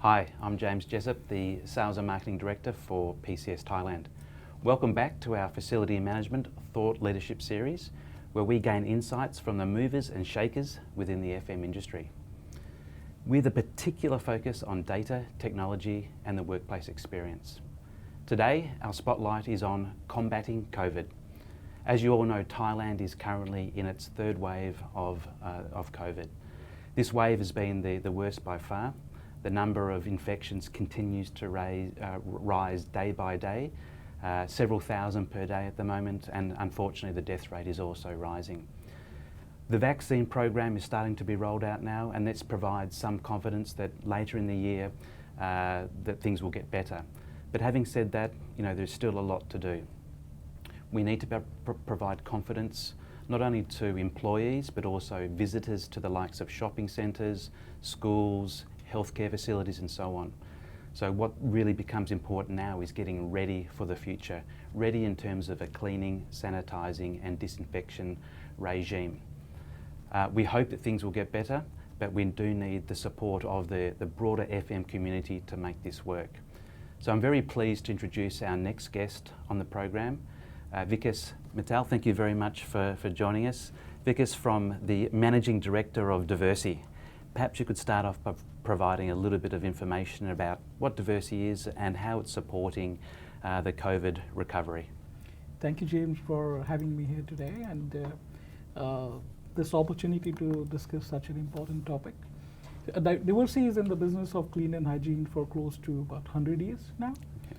Hi, I'm James Jessup, the Sales and Marketing Director for PCS Thailand. Welcome back to our Facility Management Thought Leadership Series, where we gain insights from the movers and shakers within the FM industry, with a particular focus on data, technology and the workplace experience. Today, our spotlight is on combating COVID. As you all know, Thailand is currently in its third wave of COVID. This wave has been the worst by far. The number of infections continues to rise day by day, several thousand per day at the moment, and unfortunately the death rate is also rising. The vaccine program is starting to be rolled out now, and this provides some confidence that later in the year that things will get better. But having said that, there's still a lot to do. We need to provide confidence not only to employees but also visitors to the likes of shopping centres, schools, healthcare facilities and so on. So what really becomes important now is getting ready for the future, ready in terms of a cleaning, sanitising and disinfection regime. We hope that things will get better, but we do need the support of the broader FM community to make this work. So I'm very pleased to introduce our next guest on the program, Vikas Mittal. Thank you very much for joining us. Vikas from the Managing Director of Diversi. Perhaps you could start off by providing a little bit of information about what Diversi is and how it's supporting the COVID recovery. Thank you, James, for having me here today and this opportunity to discuss such an important topic. Diversi is in the business of clean and hygiene for close to about 100 years now. Okay.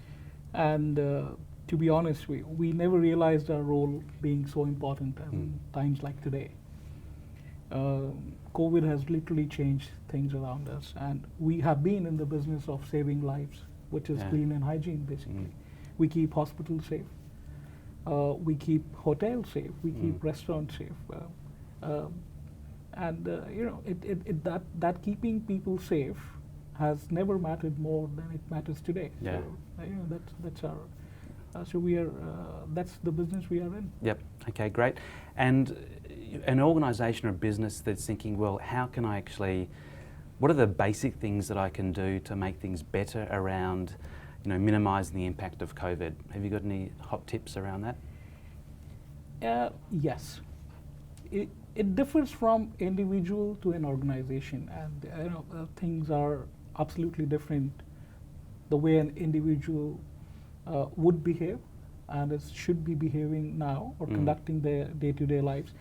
And to be honest, we never realized our role being so important in times like today. COVID has literally changed things around us, and we have been in the business of saving lives, which is clean and hygiene basically. We keep hospitals safe, we keep hotels safe, we keep restaurants safe, and that keeping people safe has never mattered more than it matters today. Yeah. So that's our. So we are. That's the business we are in. Yep. Okay. Great. And an organisation or business that's thinking, well, how can I actually? What are the basic things that I can do to make things better around, minimising the impact of COVID? Have you got any hot tips around that? Yes. It differs from individual to an organisation, and things are absolutely different. The way an individual would behave and it should be behaving now or conducting their day-to-day lives,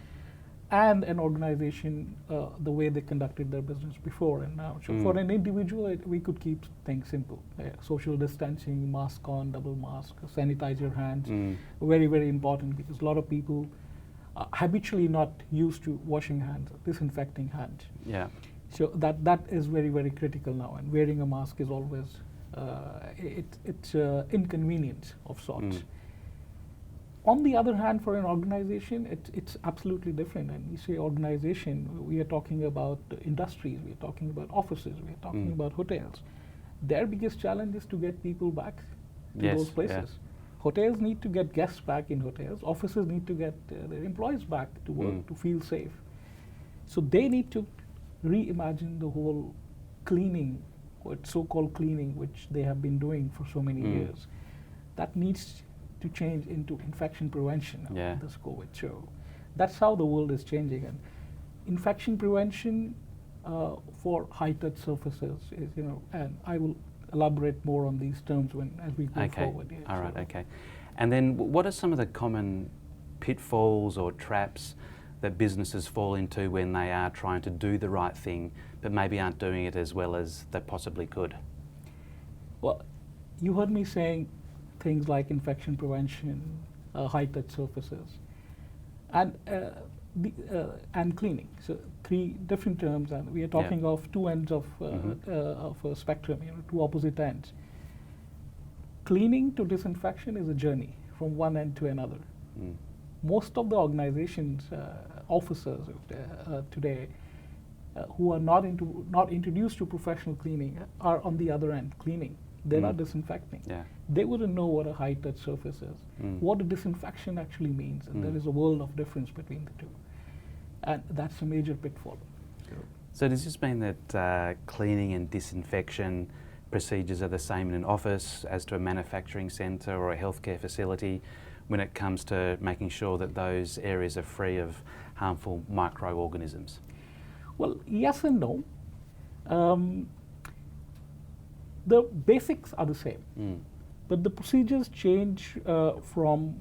and an organization the way they conducted their business before and now. So for an individual, we could keep things simple. Social distancing, mask on, double mask, sanitize your hands. Very, very important, because a lot of people are habitually not used to washing hands, disinfecting hands. Yeah. So that is very, very critical now, and wearing a mask is always it's inconvenience of sorts. On the other hand, for an organization, it's absolutely different. And we say organization, we are talking about industries, we are talking about offices, we are talking about hotels. Their biggest challenge is to get people back to those places. Yeah. Hotels need to get guests back in hotels. Offices need to get their employees back to work, to feel safe. So they need to reimagine the whole cleaning, or so-called cleaning, which they have been doing for so many years. That needs to change into infection prevention of this COVID. So that's how the world is changing. And infection prevention for high-touch surfaces is, and I will elaborate more on these terms as we go forward. Yeah, all right, okay. And then what are some of the common pitfalls or traps that businesses fall into when they are trying to do the right thing, but maybe aren't doing it as well as they possibly could? Well, you heard me saying things like infection prevention, high-touch surfaces, and cleaning. So 3 different terms, and we are talking of 2 ends of a spectrum, two opposite ends. Cleaning to disinfection is a journey from one end to another. Most of the organizations, officers today, who are not introduced to professional cleaning are on the other end, cleaning. They're not disinfecting. Yeah. They wouldn't know what a high-touch surface is, what a disinfection actually means, and there is a world of difference between the two. And that's a major pitfall. So does this mean that cleaning and disinfection procedures are the same in an office as to a manufacturing centre or a healthcare facility when it comes to making sure that those areas are free of harmful microorganisms? Well, yes and no. The basics are the same, but the procedures change from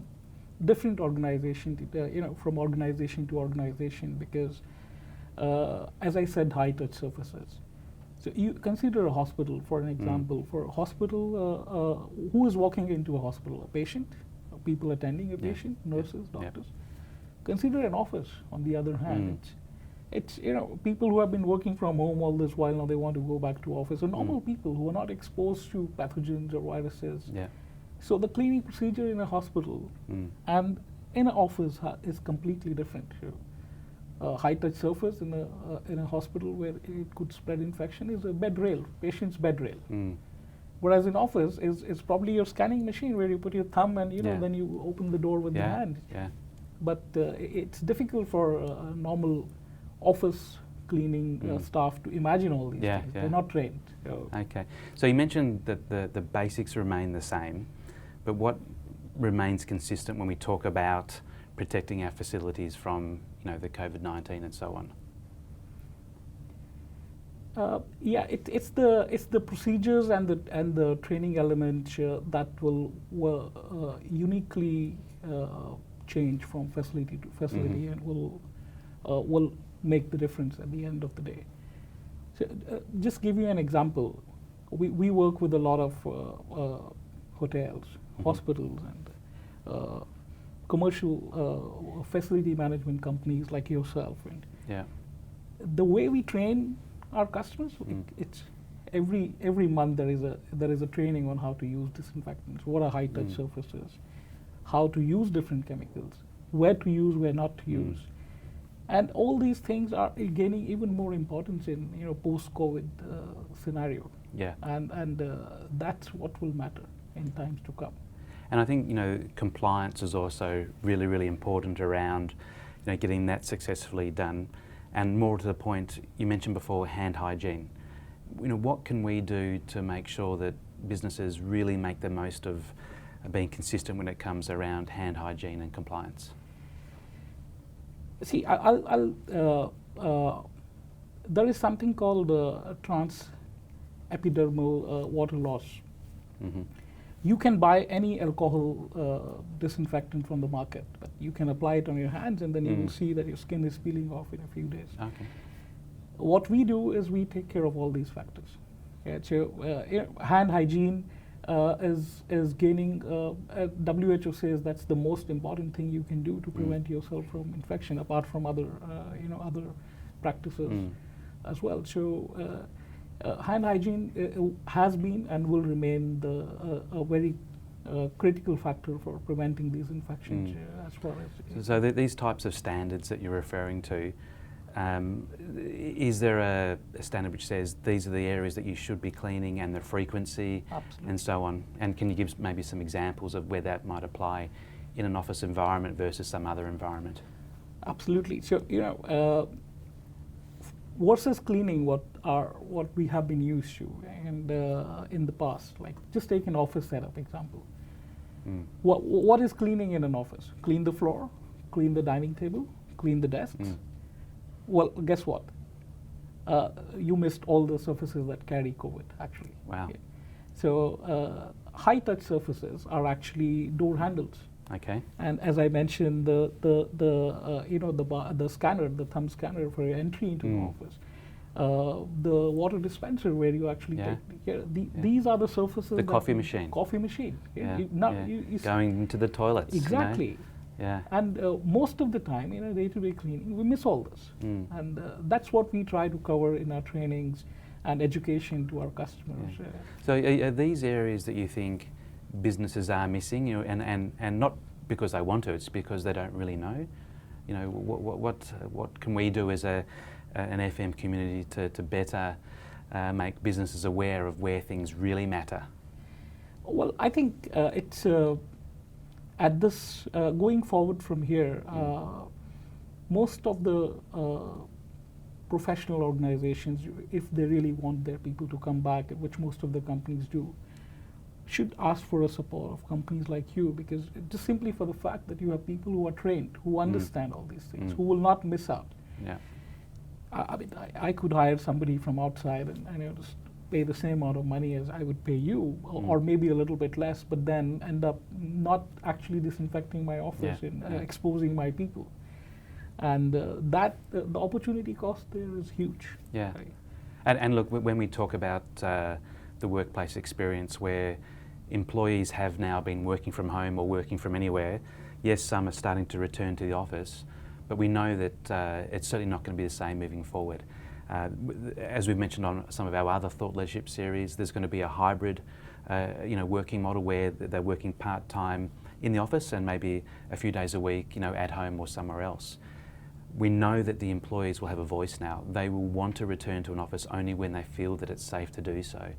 different organization to, from organization to organization because, as I said, high touch surfaces. So you consider a hospital, for an example. For a hospital, who is walking into a hospital? A patient, people attending a patient, nurses, doctors. Consider an office, on the other hand. It's people who have been working from home all this while, now they want to go back to office. So normal people who are not exposed to pathogens or viruses. So the cleaning procedure in a hospital and in an office is completely different. High touch surface in a hospital where it could spread infection is a bed rail, patient's bed rail. Whereas in office is probably your scanning machine where you put your thumb and then you open the door with the hand. But it's difficult for a normal office cleaning staff to imagine all these things. They're not trained. Okay. So you mentioned that the basics remain the same, but what remains consistent when we talk about protecting our facilities from the COVID-19 and so on? It's the procedures and the training element that will uniquely change from facility to facility and will make the difference at the end of the day. So, just give you an example. We work with a lot of hotels, hospitals, and commercial facility management companies like yourself. And the way we train our customers, it's every month there is a training on how to use disinfectants, what are high touch surfaces, how to use different chemicals, where to use, where not to use. And all these things are gaining even more importance in post-COVID scenario. And that's what will matter in times to come. And I think compliance is also really, really important around getting that successfully done. And more to the point, you mentioned before hand hygiene. What can we do to make sure that businesses really make the most of being consistent when it comes around hand hygiene and compliance? See, there is something called transepidermal water loss. You can buy any alcohol disinfectant from the market, but you can apply it on your hands and then you will see that your skin is peeling off in a few days. What we do is we take care of all these factors. So hand hygiene is gaining, WHO says that's the most important thing you can do to prevent yourself from infection, apart from other practices as well. So hand hygiene has been and will remain a very critical factor for preventing these infections as far as. So these types of standards that you're referring to, is there a standard which says these are the areas that you should be cleaning and the frequency and so on? And can you give maybe some examples of where that might apply in an office environment versus some other environment? Absolutely. So versus cleaning what we have been used to and in the past, like just take an office setup example. What is cleaning in an office? Clean the floor, clean the dining table, clean the desks. Well, guess what? You missed all the surfaces that carry COVID, actually. Wow. Okay. So high-touch surfaces are actually door handles. Okay. And as I mentioned, the scanner, the thumb scanner for your entry into the office, the water dispenser where you actually take care. These are the surfaces. The coffee machine. Coffee machine. Going into the toilets. Exactly. And most of the time, day-to-day cleaning, we miss all this. And that's what we try to cover in our trainings and education to our customers. So are these areas that you think businesses are missing, and not because they want to, it's because they don't really know? What can we do as an FM community to better make businesses aware of where things really matter? Well, I think it's at this going forward from here, most of the professional organizations, if they really want their people to come back, which most of the companies do, should ask for a support of companies like you, because just simply for the fact that you have people who are trained, who understand all these things, who will not miss out. Yeah. I mean, I could hire somebody from outside and just pay the same amount of money as I would pay you, or maybe a little bit less, but then end up not actually disinfecting my office and exposing my people. And the opportunity cost there is huge. Yeah. Right? And look, when we talk about the workplace experience where employees have now been working from home or working from anywhere, yes, some are starting to return to the office, but we know that it's certainly not going to be the same moving forward. As we've mentioned on some of our other thought leadership series, there's going to be a hybrid working model where they're working part-time in the office and maybe a few days a week at home or somewhere else. We know that the employees will have a voice now. They will want to return to an office only when they feel that it's safe to do so.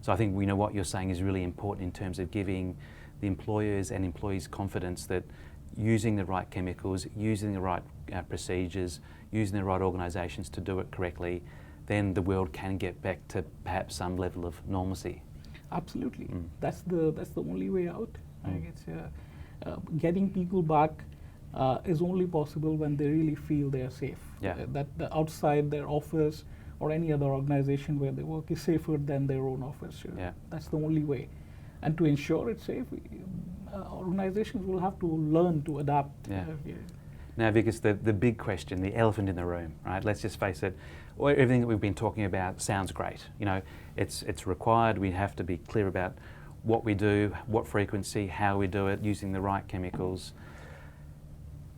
So I think what you're saying is really important in terms of giving the employers and employees confidence that using the right chemicals, using the right procedures, using the right organisations to do it correctly, then the world can get back to perhaps some level of normalcy. Absolutely. That's the only way out. It's getting people back is only possible when they really feel they are safe. Yeah. That the outside their office or any other organization where they work is safer than their own office. Yeah. That's the only way. And to ensure it's safe, organizations will have to learn to adapt. Yeah. Now, Vikas, the big question, the elephant in the room, right? Let's just face it. Everything that we've been talking about sounds great. It's required. We have to be clear about what we do, what frequency, how we do it, using the right chemicals.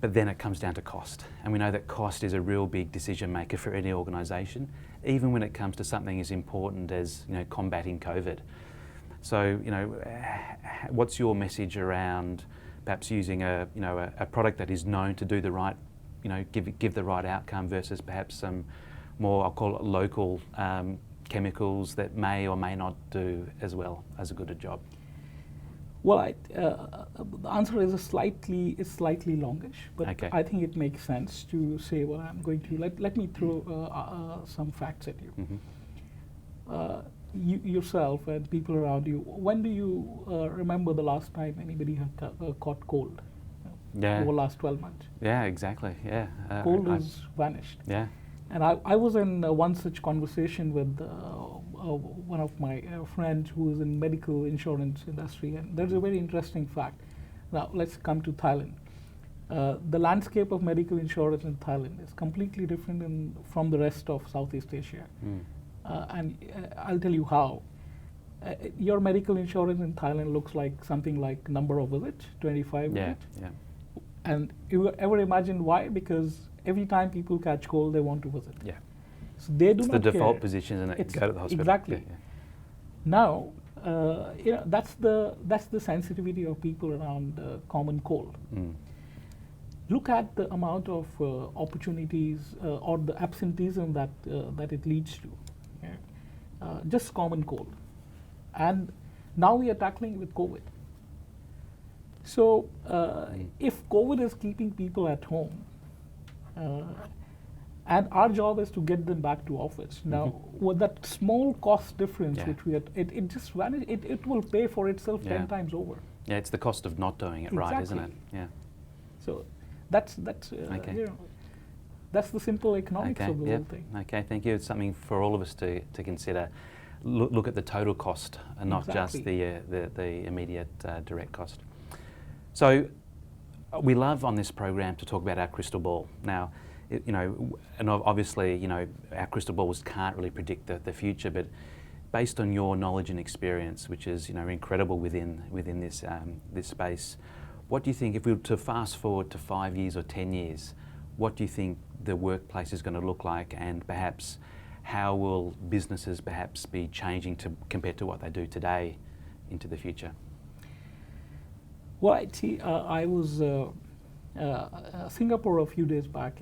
But then it comes down to cost. And we know that cost is a real big decision maker for any organisation, even when it comes to something as important as combating COVID. So, what's your message around perhaps using a product that is known to do the right, give the right outcome versus perhaps some more, I'll call it local chemicals that may or may not do as well as a good a job? Well, the answer is slightly longish, but okay. I think it makes sense to say what I'm going to. Let me throw some facts at you. Mm-hmm. You yourself and people around you, when do you remember the last time anybody had caught cold? Yeah. Over the last 12 months. Yeah, exactly. Yeah. Cold has vanished. Yeah. And I was in one such conversation with one of my friends who is in medical insurance industry, and there's a very interesting fact. Now let's come to Thailand. The landscape of medical insurance in Thailand is completely different from the rest of Southeast Asia. And I'll tell you how. Your medical insurance in Thailand looks like something like number of visits, 25 visits. Yeah. And you ever imagine why? Because every time people catch cold, they want to visit. Yeah. So they do it's not the default care. position, isn't it? It's Go to the hospital. Exactly. Yeah. Now, that's the sensitivity of people around common cold. Look at the amount of opportunities or the absenteeism that it leads to. Just common cold. And now we are tackling with COVID. So if COVID is keeping people at home, and our job is to get them back to office. Now, with that small cost difference, which we had, it just vanished. It will pay for itself 10 times over. Yeah, it's the cost of not doing it right, isn't it? Yeah. So that's that's the simple economics of the whole thing. Okay, thank you. It's something for all of us to consider. Look at the total cost and not just the immediate direct cost. So we love on this program to talk about our crystal ball. Now, and obviously, our crystal balls can't really predict the future, but based on your knowledge and experience, which is incredible within this this space, what do you think, if we were to fast forward to 5 years or 10 years, what do you think the workplace is going to look like, and perhaps how will businesses perhaps be changing compared to what they do today into the future? Well, I was Singapore a few days back.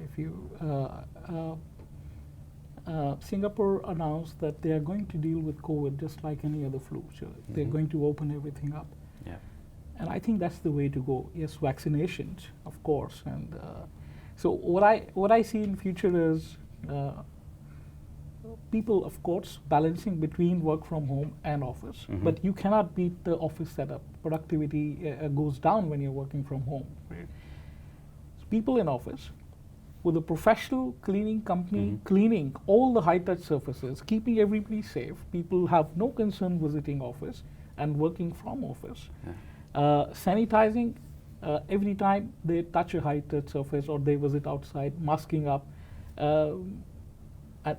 Singapore announced that they are going to deal with COVID just like any other flu. So they're going to open everything up. Yeah. And I think that's the way to go. Yes, vaccinations, of course. And so what I see in future is people, of course, balancing between work from home and office, but you cannot beat the office setup. Productivity goes down when you're working from home. Right? So people in office with a professional cleaning company cleaning all the high-touch surfaces, keeping everybody safe. People have no concern visiting office and working from office. Sanitizing every time they touch a high-touch surface or they visit outside, masking up.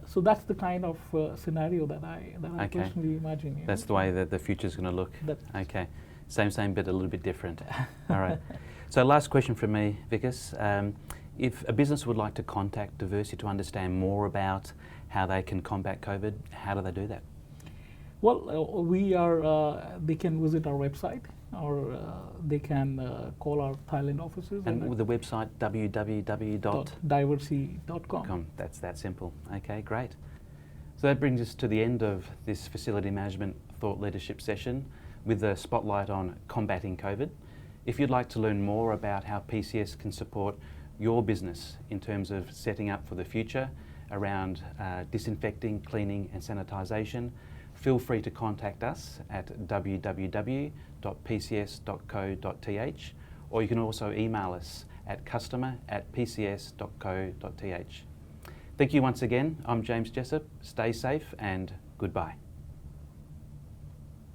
So that's the kind of scenario that I personally imagine. That's the way that the future's going to look. Okay, same, but a little bit different. All right. So last question from me, Vikas. If a business would like to contact Diversity to understand more about how they can combat COVID, how do they do that? Well, they can visit our website, or they can call our Thailand offices. And with the website www.diversity.com. That's that simple. Okay, great. So that brings us to the end of this facility management thought leadership session with the spotlight on combating COVID. If you'd like to learn more about how PCS can support your business in terms of setting up for the future around disinfecting, cleaning and sanitisation, feel free to contact us at www.pcs.co.th, or you can also email us at customer@pcs.co.th. Thank you once again. I'm James Jessup. Stay safe and goodbye.